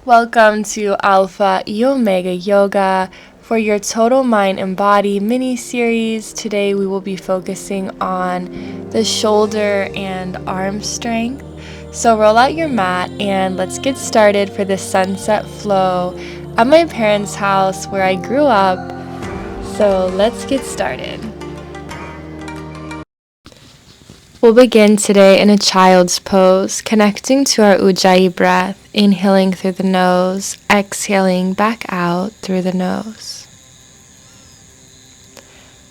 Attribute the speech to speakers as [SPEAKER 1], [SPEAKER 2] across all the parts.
[SPEAKER 1] Welcome to Alpha and Omega Yoga for your Total Mind and Body mini series. Today we will be focusing on the shoulder and arm strength. So roll out your mat and let's get started for the sunset flow at my parents' house where I grew up. So let's get started. We'll begin today in a child's pose, connecting to our Ujjayi breath, inhaling through the nose, exhaling back out through the nose.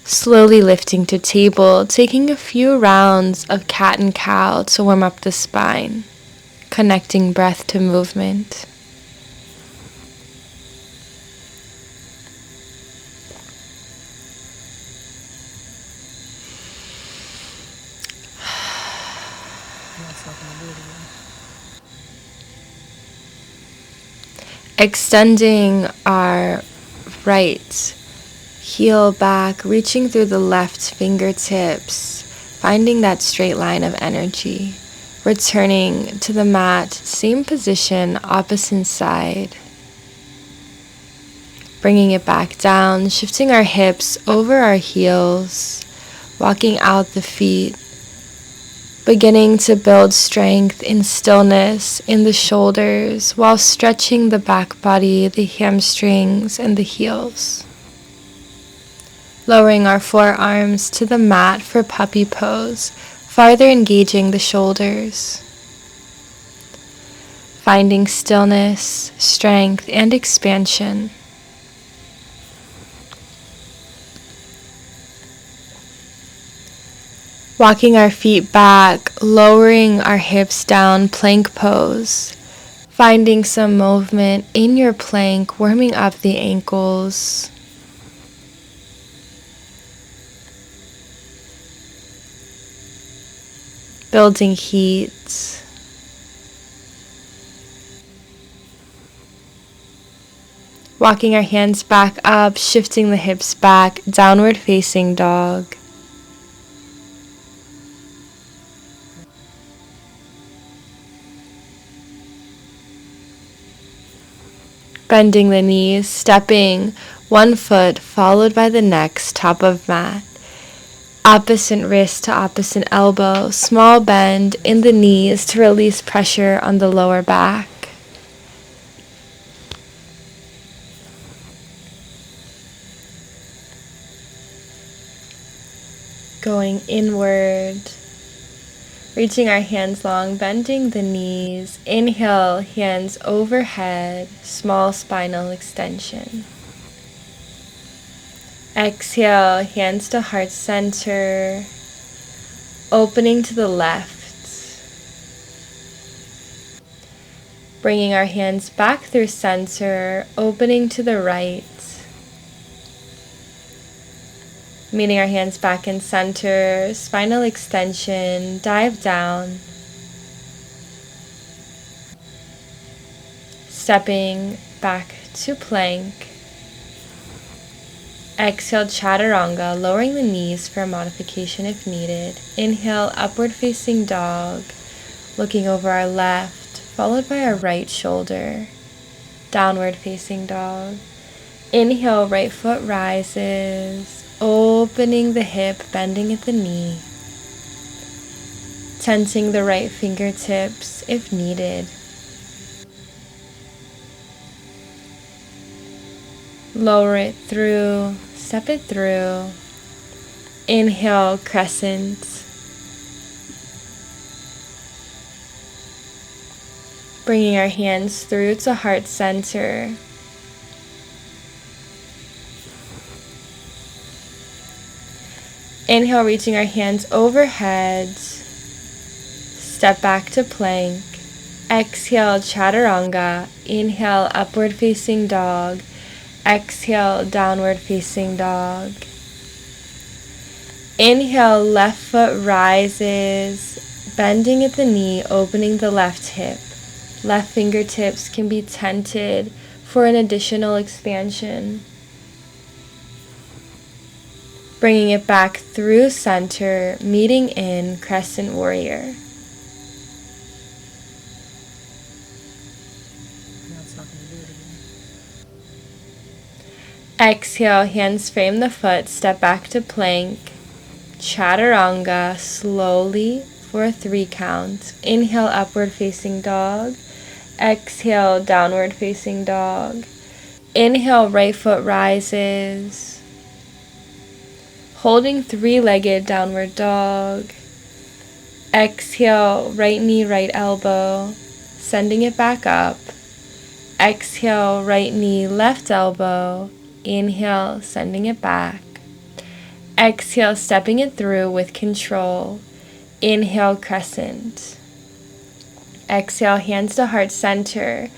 [SPEAKER 1] Slowly lifting to table, taking a few rounds of cat and cow to warm up the spine, connecting breath to movement. Extending our right heel back, reaching through the left fingertips, finding that straight line of energy. Returning to the mat, same position, opposite side. Bringing it back down, shifting our hips over our heels, walking out the feet. Beginning to build strength in stillness in the shoulders while stretching the back body, the hamstrings, and the heels. Lowering our forearms to the mat for puppy pose, farther engaging the shoulders. Finding stillness, strength, and expansion. Walking our feet back, lowering our hips down, plank pose. Finding some movement in your plank, warming up the ankles. Building heat. Walking our hands back up, shifting the hips back, downward facing dog. Bending the knees, stepping one foot followed by the next, top of mat. Opposite wrist to opposite elbow, small bend in the knees to release pressure on the lower back. Going inward. Reaching our hands long, bending the knees. Inhale, hands overhead, small spinal extension. Exhale, hands to heart center, opening to the left. Bringing our hands back through center, opening to the right. Meeting our hands back in center, spinal extension, dive down. Stepping back to plank. Exhale, chaturanga, lowering the knees for a modification if needed. Inhale, upward facing dog, looking over our left, followed by our right shoulder. Downward facing dog. Inhale, right foot rises. Opening the hip, bending at the knee. Tensing the right fingertips if needed. Lower it through, step it through. Inhale, crescent. Bringing our hands through to heart center. Inhale, reaching our hands overhead. Step back to plank. Exhale, chaturanga. Inhale, upward facing dog. Exhale, downward facing dog. Inhale, left foot rises, bending at the knee, opening the left hip. Left fingertips can be tented for an additional expansion. Bringing it back through center, meeting in crescent warrior. Exhale, hands frame the foot, step back to plank. Chaturanga, slowly for a 3 count. Inhale, upward facing dog. Exhale, downward facing dog. Inhale, right foot rises. Holding 3-legged downward dog. Exhale, right knee, right elbow. Sending it back up. Exhale, right knee, left elbow. Inhale, sending it back. Exhale, stepping it through with control. Inhale, crescent. Exhale, hands to heart center.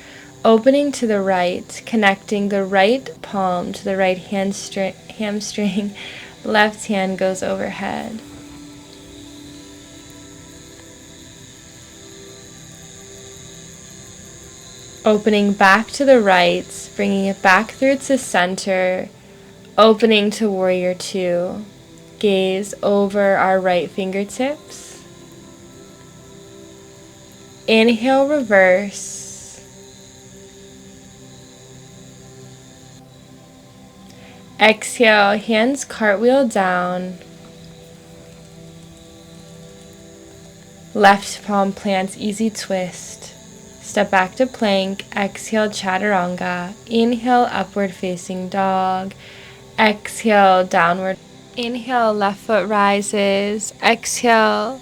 [SPEAKER 1] Opening to the right, connecting the right palm to the right hamstring. Left hand goes overhead. Opening back to the right, bringing it back through to center. Opening to warrior 2. Gaze over our right fingertips. Inhale, reverse. Exhale, hands cartwheel down. Left palm plants, easy twist. Step back to plank. Exhale, chaturanga. Inhale, upward facing dog. Exhale, downward. Inhale, left foot rises. Exhale,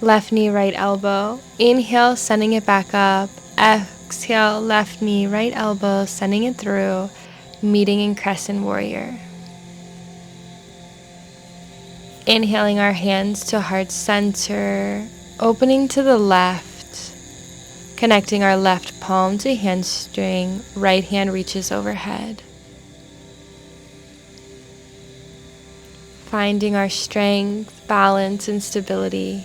[SPEAKER 1] left knee, right elbow. Inhale, sending it back up. Exhale, left knee, right elbow, sending it through, meeting in crescent warrior. Inhaling our hands to heart center, opening to the left, connecting our left palm to hamstring, right hand reaches overhead. Finding our strength, balance, and stability.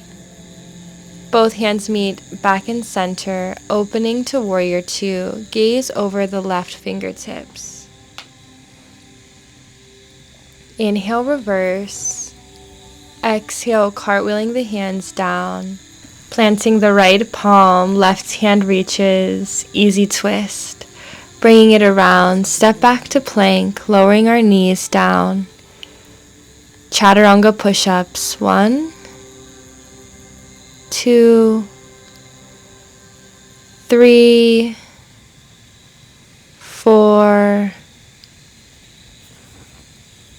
[SPEAKER 1] Both hands meet back in center, opening to warrior 2. Gaze over the left fingertips. Inhale, reverse. Exhale, cartwheeling the hands down. Planting the right palm, left hand reaches, easy twist. Bringing it around, step back to plank, lowering our knees down. Chaturanga push-ups. 1, 2, 3, 4,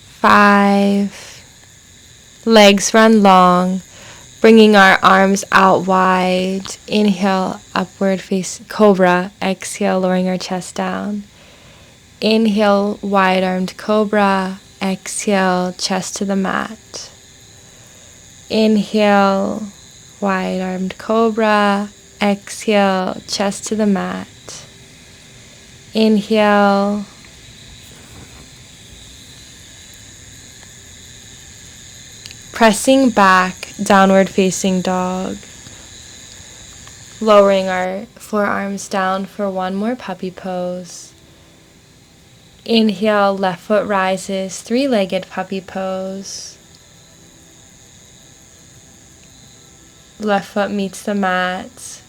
[SPEAKER 1] 5. Legs run long, bringing our arms out wide. Inhale, upward face cobra. Exhale, lowering our chest down. Inhale, wide-armed cobra. Exhale, chest to the mat. Inhale, wide-armed cobra. Exhale, chest to the mat. Inhale. Pressing back, downward facing dog. Lowering our forearms down for one more puppy pose. Inhale, left foot rises, 3-legged puppy pose. Left foot meets the mat.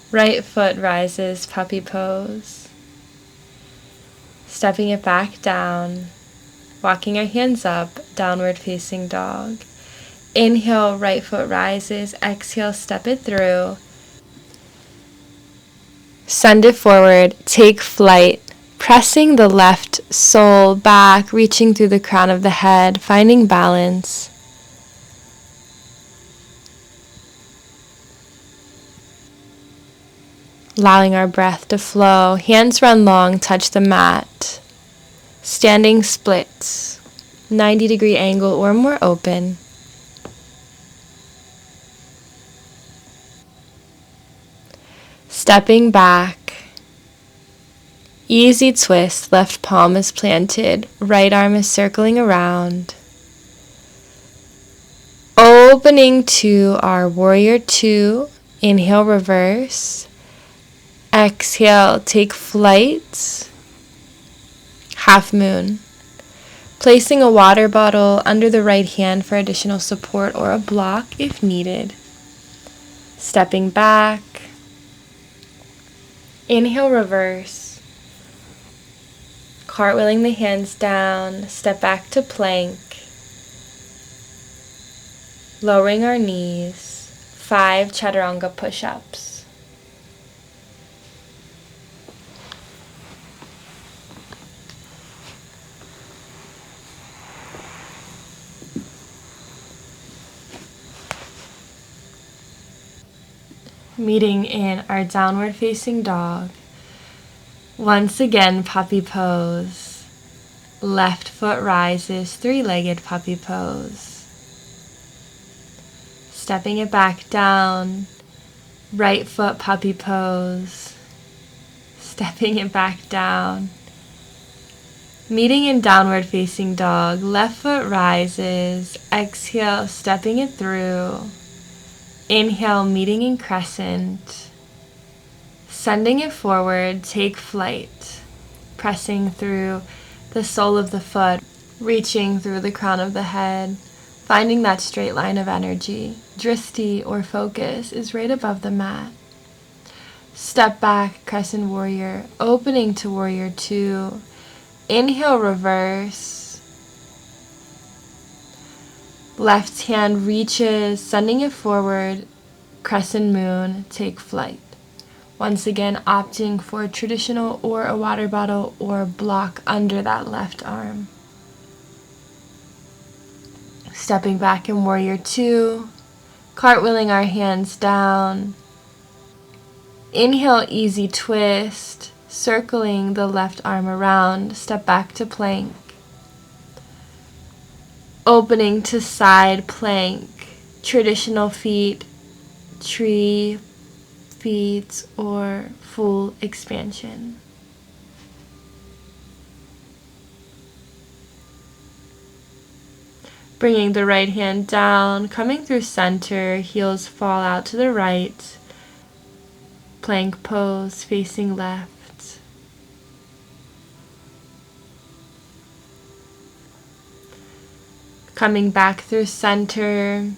[SPEAKER 1] Right foot rises, puppy pose. Stepping it back down. Walking our hands up, downward facing dog. Inhale, right foot rises. Exhale, step it through. Send it forward, take flight. Pressing the left sole back, reaching through the crown of the head, finding balance. Allowing our breath to flow. Hands run long, touch the mat. Standing splits, 90-degree angle or more open. Stepping back. Easy twist, left palm is planted, right arm is circling around. Opening to our warrior 2, inhale, reverse. Exhale, take flight, half moon. Placing a water bottle under the right hand for additional support or a block if needed. Stepping back. Inhale, reverse. Cartwheeling the hands down, step back to plank. Lowering our knees, 5 chaturanga push-ups. Meeting in our downward facing dog. Once again, puppy pose. Left foot rises, 3-legged puppy pose. Stepping it back down, right foot puppy pose. Stepping it back down. Meeting in downward facing dog, left foot rises, exhale, stepping it through. Inhale, meeting in crescent. Sending it forward, take flight. Pressing through the sole of the foot, reaching through the crown of the head, finding that straight line of energy. Drishti or focus is right above the mat. Step back, crescent warrior, opening to warrior 2. Inhale, reverse. Left hand reaches, sending it forward, crescent moon, take flight. Once again, opting for a traditional or a water bottle or block under that left arm. Stepping back in warrior 2, cartwheeling our hands down. Inhale, easy twist, circling the left arm around, step back to plank. Opening to side plank, traditional feet, tree feet, or full expansion. Bringing the right hand down, coming through center, heels fall out to the right. Plank pose, facing left. Coming back through center.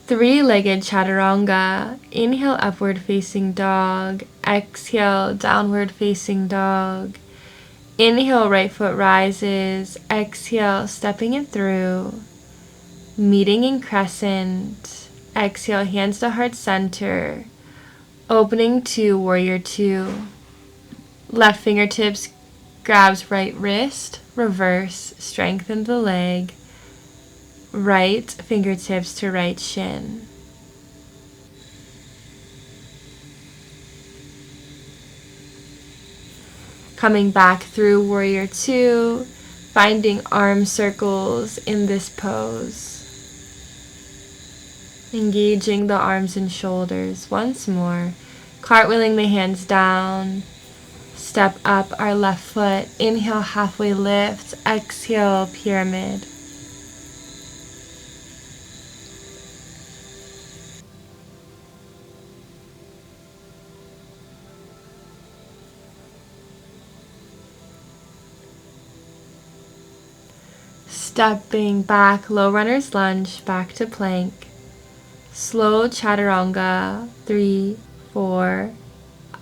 [SPEAKER 1] 3-legged chaturanga. Inhale, upward facing dog. Exhale, downward facing dog. Inhale, right foot rises. Exhale, stepping it through. Meeting in crescent. Exhale, hands to heart center. Opening to warrior 2. Left fingertips grabs right wrist. Reverse, strengthen the leg. Right fingertips to right shin. Coming back through warrior 2, finding arm circles in this pose. Engaging the arms and shoulders once more. Cartwheeling the hands down. Step up our left foot. Inhale, halfway lift. Exhale, pyramid. Stepping back, low runner's lunge, back to plank. Slow chaturanga, 3, 4.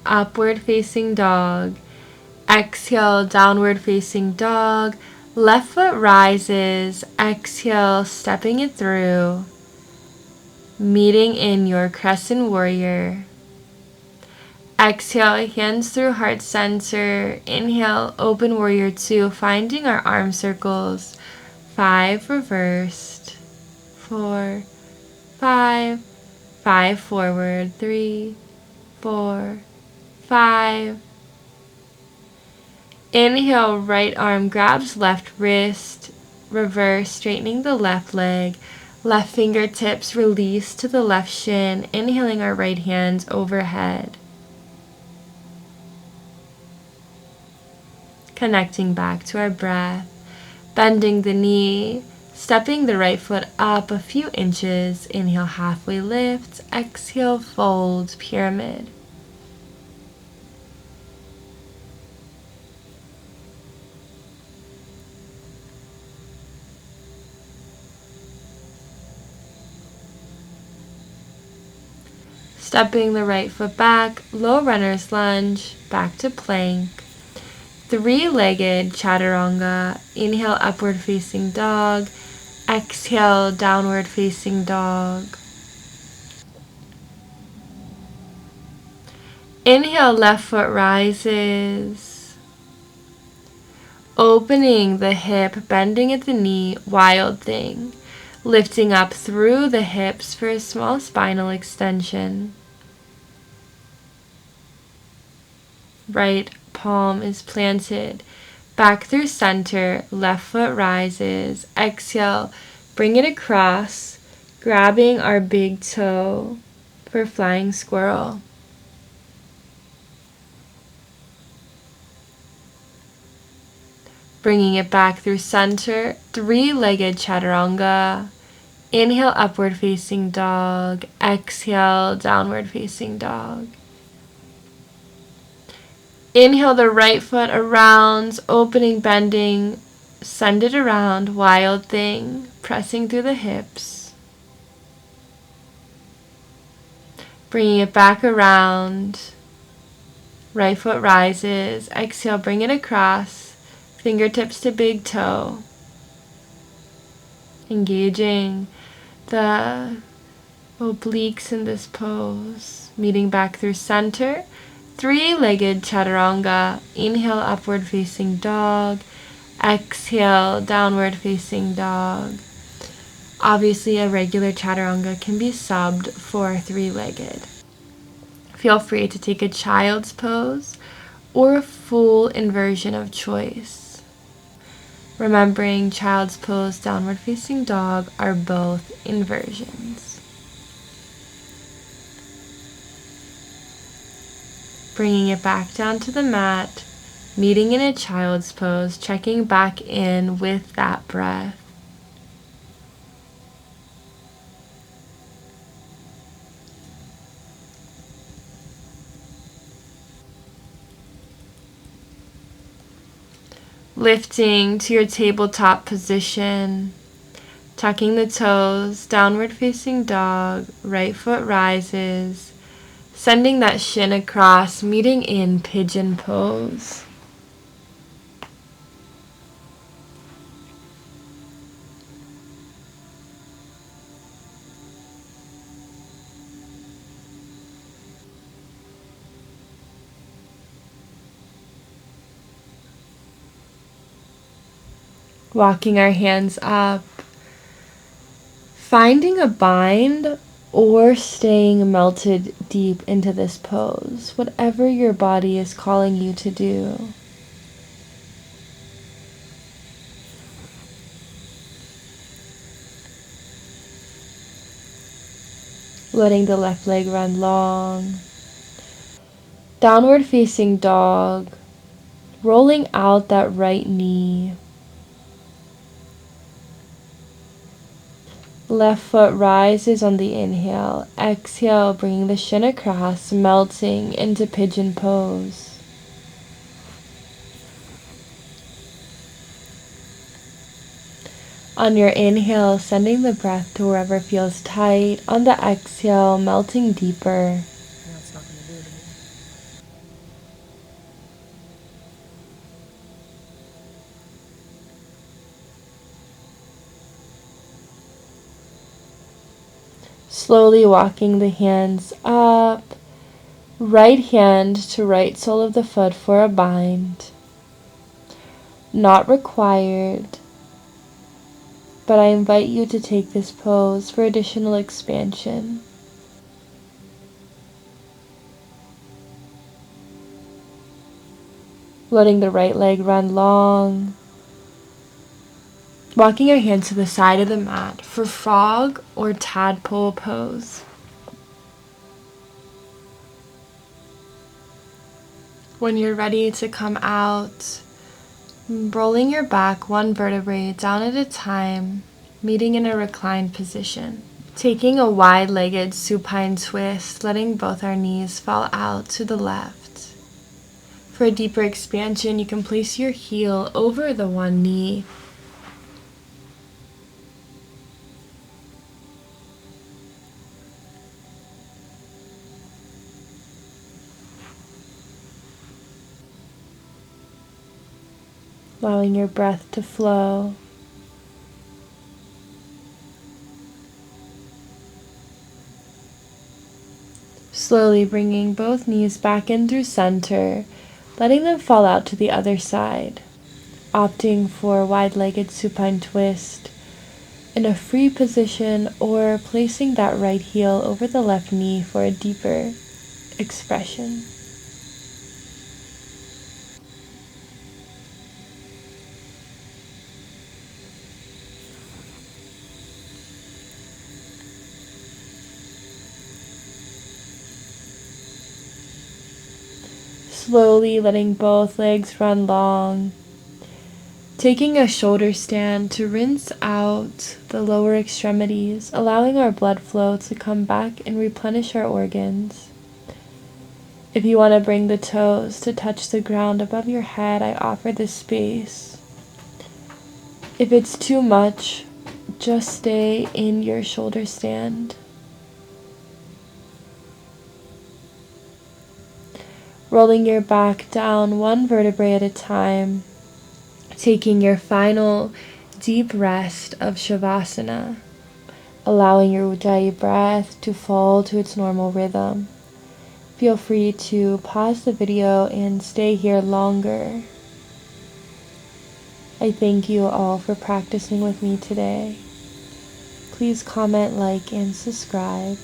[SPEAKER 1] Upward facing dog. Exhale, downward facing dog. Left foot rises. Exhale, stepping it through. Meeting in your crescent warrior. Exhale, hands through heart center. Inhale, open warrior 2, finding our arm circles. 5 reversed. 4, 5. 5 forward. 3, 4, 5. Inhale, right arm grabs left wrist. Reverse, straightening the left leg. Left fingertips release to the left shin. Inhaling our right hands overhead. Connecting back to our breath. Bending the knee. Stepping the right foot up a few inches. Inhale, halfway lift. Exhale, fold, pyramid. Stepping the right foot back, low runner's lunge, back to plank. Three-legged chaturanga. Inhale, upward facing dog. Exhale, downward facing dog. Inhale, left foot rises. Opening the hip, bending at the knee, wild thing. Lifting up through the hips for a small spinal extension. Right palm is planted. Back through center, left foot rises. Exhale, bring it across, grabbing our big toe for flying squirrel. Bringing it back through center, three-legged chaturanga. Inhale, upward facing dog. Exhale, downward facing dog. Inhale the right foot around, opening, bending, send it around, wild thing, pressing through the hips. Bringing it back around, right foot rises. Exhale, bring it across, fingertips to big toe. Engaging the obliques in this pose. Meeting back through center. Three-legged chaturanga. Inhale, upward facing dog. Exhale, downward facing dog. Obviously, a regular chaturanga can be subbed for three-legged. Feel free to take a child's pose or a full inversion of choice. Remembering child's pose, downward facing dog are both inversions. Bringing it back down to the mat, meeting in a child's pose, checking back in with that breath. Lifting to your tabletop position, tucking the toes, downward facing dog, right foot rises, sending that shin across, meeting in pigeon pose. Walking our hands up, finding a bind or staying melted deep into this pose, whatever your body is calling you to do. Letting the left leg run long. Downward facing dog, rolling out that right knee. Left foot rises on the inhale. Exhale, bringing the shin across, melting into pigeon pose. On your inhale, sending the breath to wherever feels tight. On the exhale, melting deeper. Slowly walking the hands up, right hand to right sole of the foot for a bind. Not required, but I invite you to take this pose for additional expansion. Letting the right leg run long. Walking your hands to the side of the mat for frog or tadpole pose. When you're ready to come out, rolling your back one vertebrae down at a time, meeting in a reclined position. Taking a wide-legged supine twist, letting both our knees fall out to the left. For a deeper expansion, you can place your heel over the one knee. allowing your breath to flow. Slowly bringing both knees back in through center, letting them fall out to the other side, opting for wide-legged supine twist in a free position or placing that right heel over the left knee for a deeper expression. Slowly letting both legs run long. Taking a shoulder stand to rinse out the lower extremities, allowing our blood flow to come back and replenish our organs. If you want to bring the toes to touch the ground above your head, I offer this space. If it's too much, just stay in your shoulder stand. Rolling your back down one vertebrae at a time, taking your final deep rest of Shavasana, allowing your Ujjayi breath to fall to its normal rhythm. Feel free to pause the video and stay here longer. I thank you all for practicing with me today. Please comment, like, and subscribe.